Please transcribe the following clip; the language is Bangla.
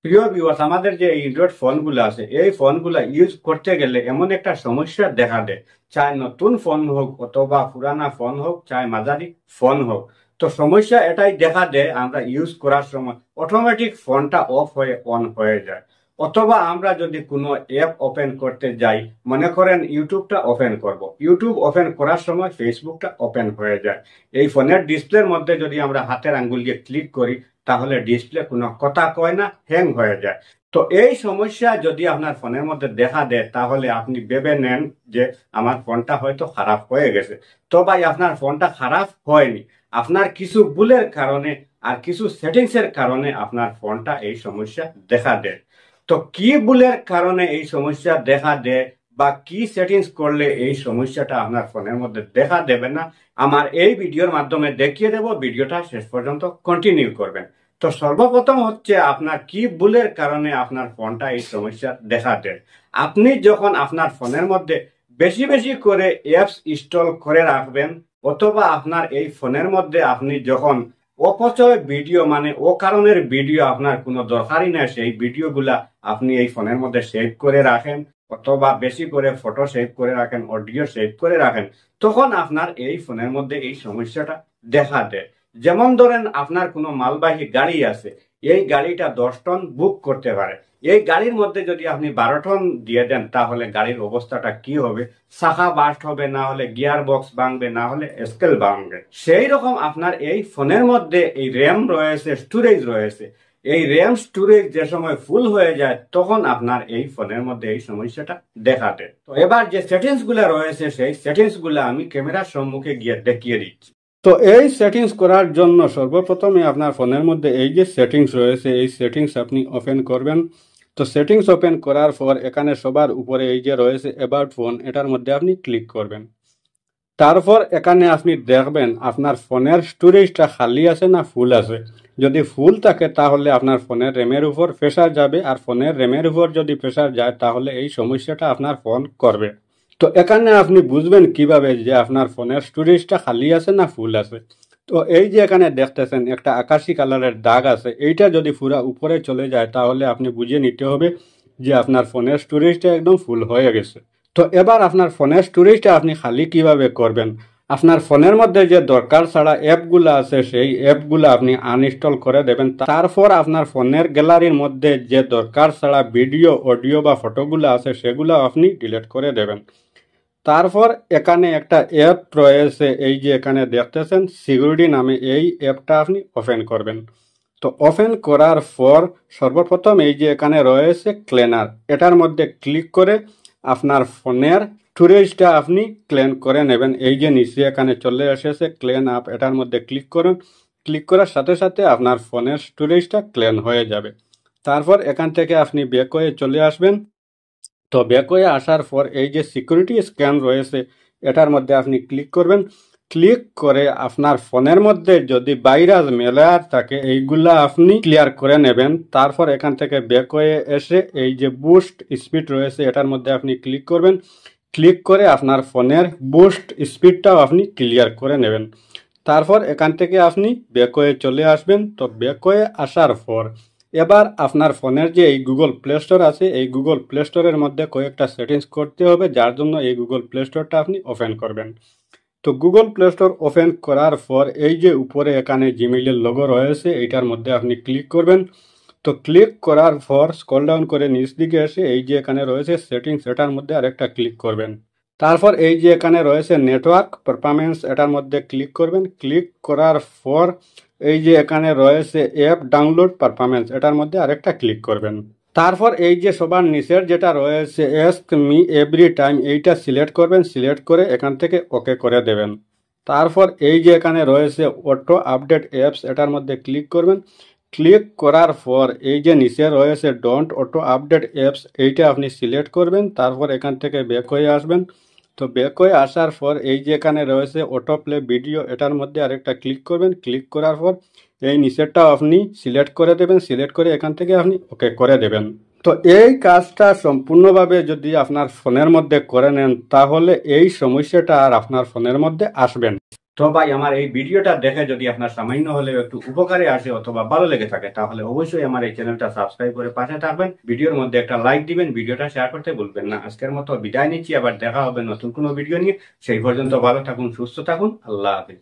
প্রিয় ভিউয়ার্স, আমাদের যে অ্যান্ড্রয়েড ফোনগুলো আছে এই ফোনগুলো ইউজ করতে গেলে এমন একটা সমস্যা দেখা দেয়, চাই নতুন ফোন হোক অথবা পুরানা ফোন হোক, চাই মাঝারি ফোন হোক। তো সমস্যা এটাই দেখা দেয়, আমরা ইউজ করার সময় অটোমেটিক ফোনটা অফ হয়ে অন হয়ে যায়, অথবা আমরা যদি কোনো অ্যাপ ওপেন করতে যাই, মনে করেন ইউটিউবটা ওপেন করব, ইউটিউব ওপেন করার সময় ফেসবুকটা ওপেন হয়ে যায়। এই ফোনের ডিসপ্লের মধ্যে যদি আমরা হাতের আঙ্গুল দিয়ে ক্লিক করি তাহলে ডিসপ্লে কোনো কথা কয় না, হ্যাং হয়ে যায়। তো এই সমস্যা যদি আপনার ফোনের মধ্যে দেখা দেয় তাহলে আপনি ভেবে নেন যে আমার ফোনটা হয়তো খারাপ হয়ে গেছে। তো ভাই, আপনার ফোনটা খারাপ হয়নি, আপনার কিছু ভুলের কারণে আর কিছু সেটিংস এর কারণে আপনার ফোনটা এই সমস্যা দেখা দেয়। তো কি ভুলের কারণে এই সমস্যা দেখা দেয় বা কি সেটিংস করলে এই সমস্যাটা আপনার ফোনের মধ্যে দেখা দেবে না, আমার এই ভিডিওর মাধ্যমে দেখিয়ে দেব। ভিডিওটা শেষ পর্যন্ত কন্টিনিউ করবেন। তো সর্বপ্রথম হচ্ছে, আপনার কি ভুলের কারণে আপনার ফোনটা এই সমস্যা দেখা দেয়। আপনি যখন আপনার ফোনের মধ্যে বেশি বেশি করে অ্যাপস ইনস্টল করে রাখবেন, অথবা আপনার এই ফোনের মধ্যে আপনি যখন অপচয় ভিডিও মানে ও কারণের ভিডিও আপনার কোনো দরকারই না সেই ভিডিওগুলা আপনি এই ফোনের মধ্যে সেভ করে রাখেন, অথবা বেশি করে ফটো সেভ করে রাখেন, অডিও সেভ করে রাখেন, তখন আপনার এই ফোনের মধ্যে এই সমস্যাটা দেখা দেয়। যেমন ধরেন, আপনার কোনো মালবাহী গাড়ি আছে, এই গাড়িটা 10 টন বুক করতে পারে, এই গাড়ির মধ্যে যদি আপনি 12 টন দিয়ে দেন তাহলে গাড়ির অবস্থাটা কি হবে? চাকা বাস্ট হবে, না হলে গিয়ার বক্স ভাঙবে, না হলে স্কেল ভাঙবে। সেই রকম আপনার এই ফোনের মধ্যে এই র্যাম রয়েছে, স্টোরেজ রয়েছে, এই র্যাম স্টোরেজ যে সময় ফুল হয়ে যায় তখন আপনার এই ফোনের মধ্যে এই সমস্যাটা দেখা দেয়। তো এবার যে সেটিংস গুলা রয়েছে সেই সেটিংস গুলা আমি ক্যামেরার সম্মুখে গিয়ে দেখিয়ে দিচ্ছি। তো এই সেটিংস করার জন্য সর্বপ্রথমে আপনার ফোনের মধ্যে এই যে সেটিংস রয়েছে এই সেটিংস আপনি ওপেন করবেন। তো সেটিংস ওপেন করার পর এখানে সবার উপরে এই যে রয়েছে অ্যাবাউট ফোন, এটার মধ্যে আপনি ক্লিক করবেন। তারপর এখানে আপনি দেখবেন আপনার ফোনের স্টোরেজটা খালি আছে না ফুল আছে। যদি ফুল থাকে তাহলে আপনার ফোনের র্যামের উপর প্রেসার যাবে, আর ফোনের র্যামের উপর যদি প্রেসার যায় তাহলে এই সমস্যাটা আপনার ফোন করবে। তো এখানে আপনি বুঝবেন কিভাবে যে আপনার ফোনের স্টোরেজটা খালি আছে না ফুল আছে। তো এই যে এখানে দেখতেছেন একটা আকাশি কালারের দাগ আছে, এইটা যদি পুরা উপরে চলে যায় তাহলে আপনি বুঝে নিতে হবে যে আপনার ফোনের স্টোরেজটা একদম ফুল হয়ে গেছে। তো এবার আপনার ফোনের স্টোরেজটা আপনি খালি কিভাবে করবেন? আপনার ফোনের মধ্যে যে দরকার ছাড়া অ্যাপগুলো আছে সেই অ্যাপগুলো আপনি আনইনস্টল করে দেবেন। তারপর আপনার ফোনের গ্যালারির মধ্যে যে দরকার ছাড়া ভিডিও, অডিও বা ফটোগুলো আছে সেগুলো আপনি ডিলিট করে দেবেন। তারপর এখানে একটা অ্যাপ রয়েছে, এই যে এখানে দেখতেছেন সিকিউরিটি নামে, এই অ্যাপটা আপনি ওপেন করবেন। তো ওপেন করার পর সর্বপ্রথম এই যে এখানে রয়েছে ক্লিনার, এটার মধ্যে ক্লিক করে আপনার ফোনের স্টোরেজটা আপনি ক্লিন করে নেবেন। এই যে নিচে এখানে চলে এসেছে ক্লিন আপ, এটার মধ্যে ক্লিক করুন। ক্লিক করার সাথে সাথে আপনার ফোনের স্টোরেজটা ক্লিন হয়ে যাবে। তারপর এখান থেকে আপনি ব্যাক হয়ে চলে আসবেন। তো ব্যাক হয়ে আসার পর এই যে সিকিউরিটি স্ক্যান রয়েছে এটার মধ্যে আপনি ক্লিক করবেন। ক্লিক করে আপনার ফোনের মধ্যে যদি ভাইরাস মেলার থাকে এইগুলা আপনি ক্লিয়ার করে নেবেন। তারপর এখান থেকে ব্যাক হয়ে এসে এই যে বুস্ট স্পিড রয়েছে এটার মধ্যে আপনি ক্লিক করবেন। ক্লিক করে আপনার ফোনের বুস্ট স্পিডটাও আপনি ক্লিয়ার করে নেবেন। তারপর এখান থেকে আপনি ব্যাক হয়ে চলে আসবেন। তো ব্যাক হয়ে আসার পর এবার আপনার ফোনের যে এই গুগল প্লে স্টোর আছে এই গুগল প্লে স্টোরের মধ্যে কয়েকটা সেটিংস করতে হবে, যার জন্য এই গুগল প্লে স্টোরটা আপনি ওপেন করবেন। তো গুগল প্লে স্টোর ওপেন করার পর এই যে উপরে এখানে জিমেইলের লোগো রয়েছে এইটার মধ্যে আপনি ক্লিক করবেন। তো ক্লিক করার পর স্ক্রল ডাউন করে নিচ দিকে এসে এই যে এখানে রয়েছে সেটিংস, এটার মধ্যে আরেকটা ক্লিক করবেন। তারপর এই যে এখানে রয়েছে নেটওয়ার্ক পারফরম্যান্স, এটার মধ্যে ক্লিক করবেন। ক্লিক করার পর এই যে এখানে রয়েছে অ্যাপ ডাউনলোড পারফরম্যান্স, এটার মধ্যে আরেকটা ক্লিক করবেন। তারপর এই যে সবার নিচের যেটা রয়েছে আস্ক মি এভরি টাইম, এইটা সিলেক্ট করবেন। সিলেক্ট করে এখান থেকে ওকে করে দেবেন। তারপর এই যে এখানে রয়েছে অটো আপডেট অ্যাপস, এটার মধ্যে ক্লিক করবেন। ক্লিক করার পর এই যে নিচে রয়েছে ডোন্ট অটো আপডেট অ্যাপস, এইটা আপনি সিলেক্ট করবেন। তারপর এখান থেকে ব্যাক হয়ে আসবেন। তো ব্যাক হয়ে আসার পর এই যে এখানে রয়েছে অটো প্লে ভিডিও, এটার মধ্যে আরেকটা ক্লিক করবেন। ক্লিক করার পর এই নিচেরটাও আপনি সিলেক্ট করে দেবেন। সিলেক্ট করে এখান থেকে আপনি ওকে করে দেবেন। তো এই কাজটা সম্পূর্ণভাবে যদি আপনার ফোনের মধ্যে করে নেন তাহলে এই সমস্যাটা আর আপনার ফোনের মধ্যে আসবেন। তো ভাই আমার এই ভিডিওটা দেখে যদি আপনার সামান্য হলেও একটু উপকারে আসে অথবা ভালো লেগে থাকে তাহলে অবশ্যই আমার এই চ্যানেলটা সাবস্ক্রাইব করে পাশে থাকবেন, ভিডিওর মধ্যে একটা লাইক দিবেন, ভিডিওটা শেয়ার করতে ভুলবেন না। আজকের মতো বিদায় নিচ্ছি, আবার দেখা হবে নতুন কোনো ভিডিও নিয়ে। সেই পর্যন্ত ভালো থাকুন, সুস্থ থাকুন, আল্লাহ হাফিজ।